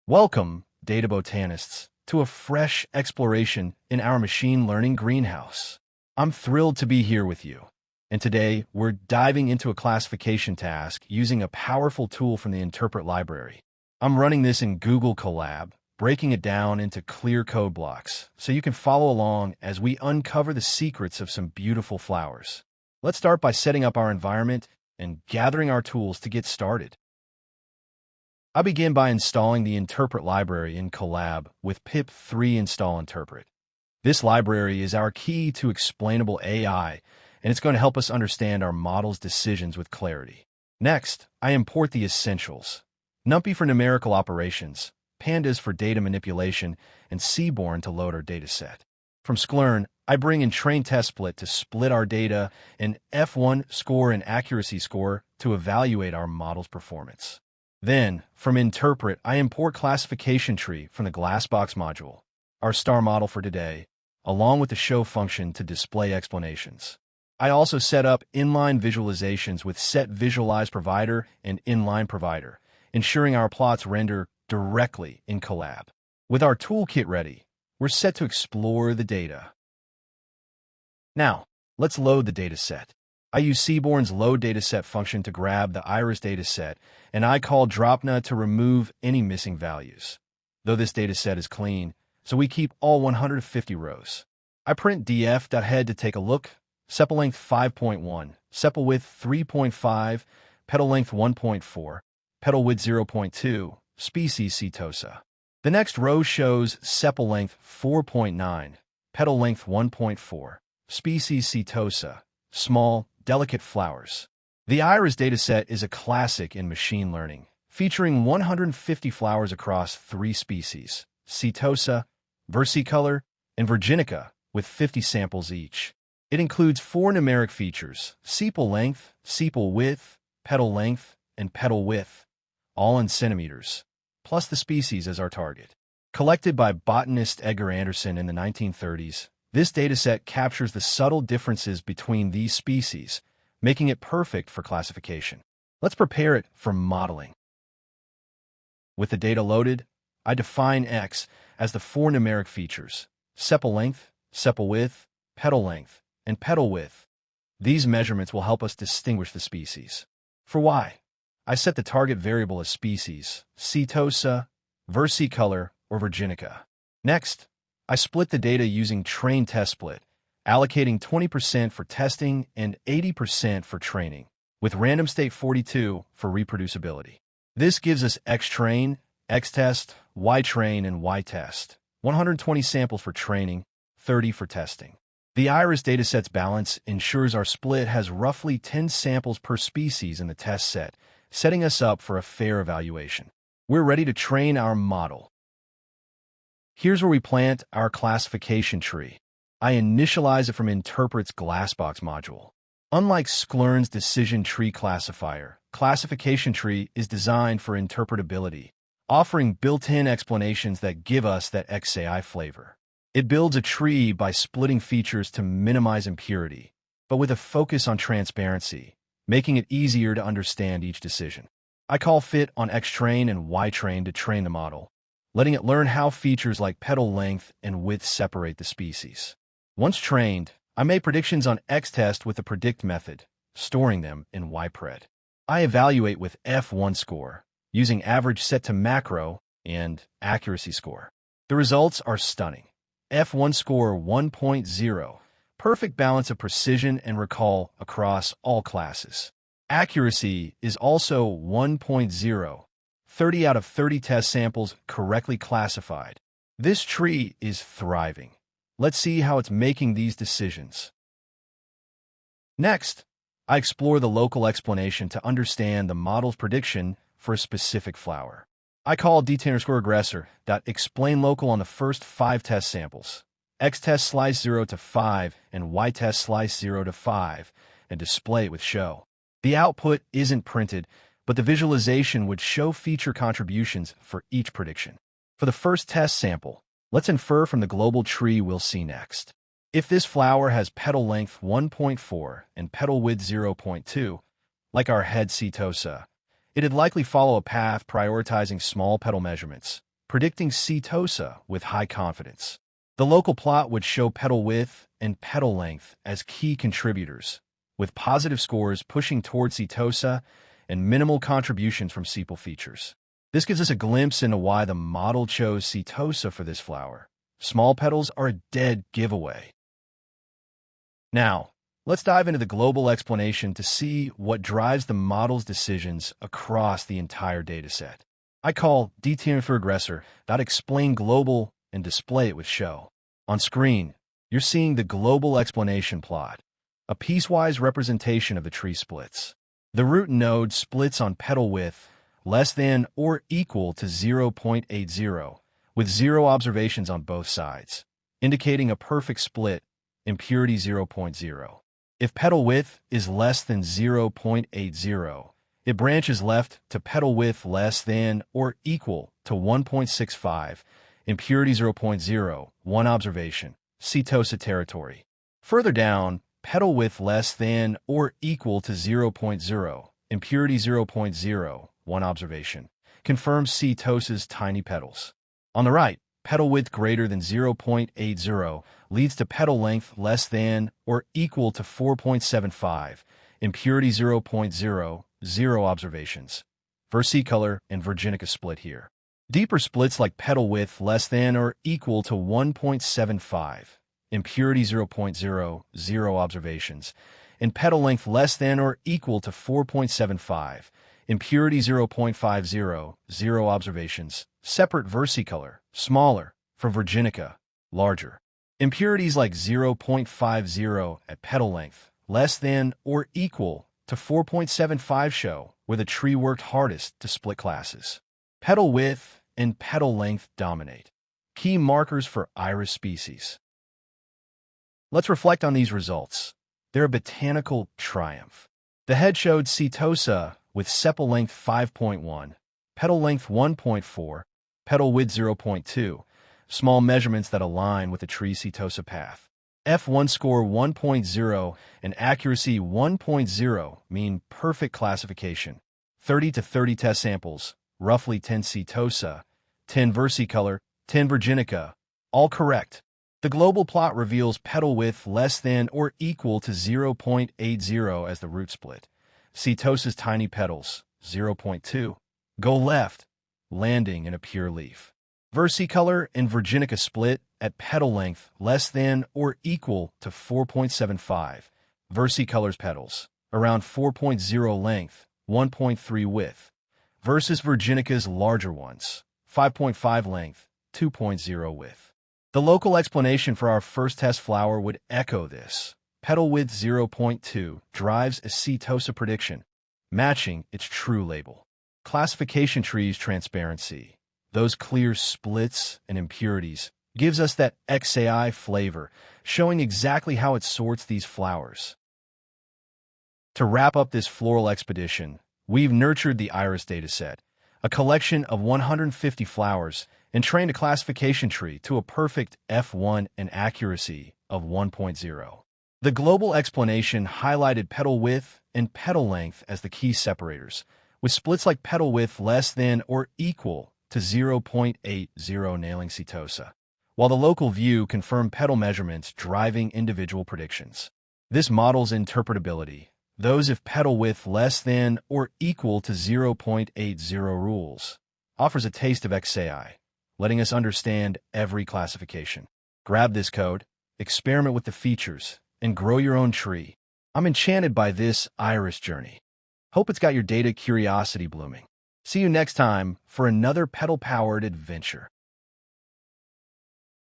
Welcome, data botanists, to a fresh exploration in our machine learning greenhouse. I'm thrilled to be here with you. And today, we're diving into a classification task using a powerful tool from the Interpret library. I'm running this in Google Colab, breaking it down into clear code blocks, so you can follow along as we uncover the secrets of some beautiful flowers. Let's start by setting up our environment and gathering our tools to get started. I begin by installing the Interpret library in Colab with pip3 install interpret. This library is our key to explainable AI, and it's going to help us understand our model's decisions with clarity. Next, I import the essentials: NumPy for numerical operations, pandas for data manipulation, and Seaborn to load our dataset. From Sklearn, I bring in train test split to split our data, and F1 score and accuracy score to evaluate our model's performance. Then, from Interpret, I import classification tree from the Glassbox module, our star model for today, along with the show function to display explanations. I also set up inline visualizations with set visualize provider and inline provider, ensuring our plots render directly in Colab. With our toolkit ready, we're set to explore the data. Now, let's load the dataset. I use Seaborn's load dataset function to grab the iris dataset, and I call dropna to remove any missing values. Though this dataset is clean, so we keep all 150 rows. I print df.head to take a look: sepal length 5.1, sepal width 3.5, petal length 1.4, petal width 0.2, species Setosa. The next row shows sepal length 4.9, petal length 1.4, species Setosa, small, delicate flowers. The iris dataset is a classic in machine learning, featuring 150 flowers across 3 species: Setosa, versicolor, and virginica, with 50 samples each. It includes 4 numeric features: sepal length, sepal width, petal length, and petal width, all in centimeters, plus the species as our target. Collected by botanist Edgar Anderson in the 1930s, this dataset captures the subtle differences between these species, making it perfect for classification. Let's prepare it for modeling. With the data loaded, I define X as the 4 numeric features: sepal length, sepal width, petal length, and petal width. These measurements will help us distinguish the species. For Y, I set the target variable as species, Setosa, versicolor, or virginica. Next, I split the data using train test split, allocating 20% for testing and 80% for training, with random state 42 for reproducibility. This gives us xtrain, xtest, ytrain, and ytest, 120 samples for training, 30 for testing. The iris dataset's balance ensures our split has roughly 10 samples per species in the test set, setting us up for a fair evaluation. We're ready to train our model. Here's where we plant our classification tree. I initialize it from Interpret's Glassbox module. Unlike Sklearn's decision tree classifier, classification tree is designed for interpretability, offering built-in explanations that give us that XAI flavor. It builds a tree by splitting features to minimize impurity, but with a focus on transparency, making it easier to understand each decision. I call fit on xtrain and ytrain to train the model, letting it learn how features like petal length and width separate the species. Once trained, I make predictions on xtest with the predict method, storing them in ypred. I evaluate with F1 score, using average set to macro and accuracy score. The results are stunning. F1 score 1.0, perfect balance of precision and recall across all classes. Accuracy is also 1.0, 30 out of 30 test samples correctly classified. This tree is thriving. Let's see how it's making these decisions. Next, I explore the local explanation to understand the model's prediction for a specific flower. I call dtaggressor.explainLocal on the first 5 test samples, xtest slice 0 to 5 and ytest slice 0 to 5, and display it with show. The output isn't printed, but the visualization would show feature contributions for each prediction. For the first test sample, let's infer from the global tree we'll see next. If this flower has petal length 1.4 and petal width 0.2, like our head Setosa, it'd likely follow a path prioritizing small petal measurements, predicting setosa with high confidence. The local plot would show petal width and petal length as key contributors, with positive scores pushing towards setosa and minimal contributions from sepal features. This gives us a glimpse into why the model chose setosa for this flower. Small petals are a dead giveaway. Now, let's dive into the global explanation to see what drives the model's decisions across the entire dataset. I call DTInferregressor.explain global and display it with show. On screen, you're seeing the global explanation plot, a piecewise representation of the tree splits. The root node splits on petal width less than or equal to 0.80, with 0 observations on both sides, indicating a perfect split, impurity 0.0. If petal width is less than 0.80, it branches left to petal width less than or equal to 1.65, impurity 0.0, 1 observation, setosa territory. Further down, petal width less than or equal to 0.0, impurity 0.0, 1 observation, confirms setosa's tiny petals. On the right, petal width greater than 0.80 leads to petal length less than or equal to 4.75, impurity 0.0, 0 observations. Versicolor and Virginica split here. Deeper splits like petal width less than or equal to 1.75, impurity 0.0, 0 observations, and petal length less than or equal to 4.75, impurity 0.50, 0 observations. Separate versicolor, smaller, from Virginica, larger. Impurities like 0.50 at petal length, less than or equal to 4.75 show where the tree worked hardest to split classes. Petal width and petal length dominate. Key markers for iris species. Let's reflect on these results. They're a botanical triumph. The head showed setosa with sepal length 5.1, petal length 1.4, petal width 0.2, small measurements that align with the tree setosa path. F1 score 1.0 and accuracy 1.0 mean perfect classification. 30 to 30 test samples, roughly 10 setosa, 10 versicolor, 10 virginica, all correct. The global plot reveals petal width less than or equal to 0.80 as the root split. Setosa's tiny petals, 0.2. Go left, landing in a pure leaf. Versicolor and virginica split at petal length less than or equal to 4.75. Versicolor's petals, around 4.0 length, 1.3 width, versus virginica's larger ones, 5.5 length, 2.0 width. The local explanation for our first test flower would echo this. Petal width 0.2 drives a setosa prediction, matching its true label. Classification tree's transparency, those clear splits and impurities, gives us that XAI flavor, showing exactly how it sorts these flowers. To wrap up this floral expedition, we've nurtured the iris dataset, a collection of 150 flowers, and trained a classification tree to a perfect F1 and accuracy of 1.0. The global explanation highlighted petal width and petal length as the key separators, with splits like petal width less than or equal to 0.80 nailing setosa, while the local view confirmed petal measurements driving individual predictions. This model's interpretability, those if petal width less than or equal to 0.80 rules, offers a taste of XAI, letting us understand every classification. Grab this code, experiment with the features, and grow your own tree. I'm enchanted by this iris journey. Hope it's got your data curiosity blooming. See you next time for another petal-powered adventure.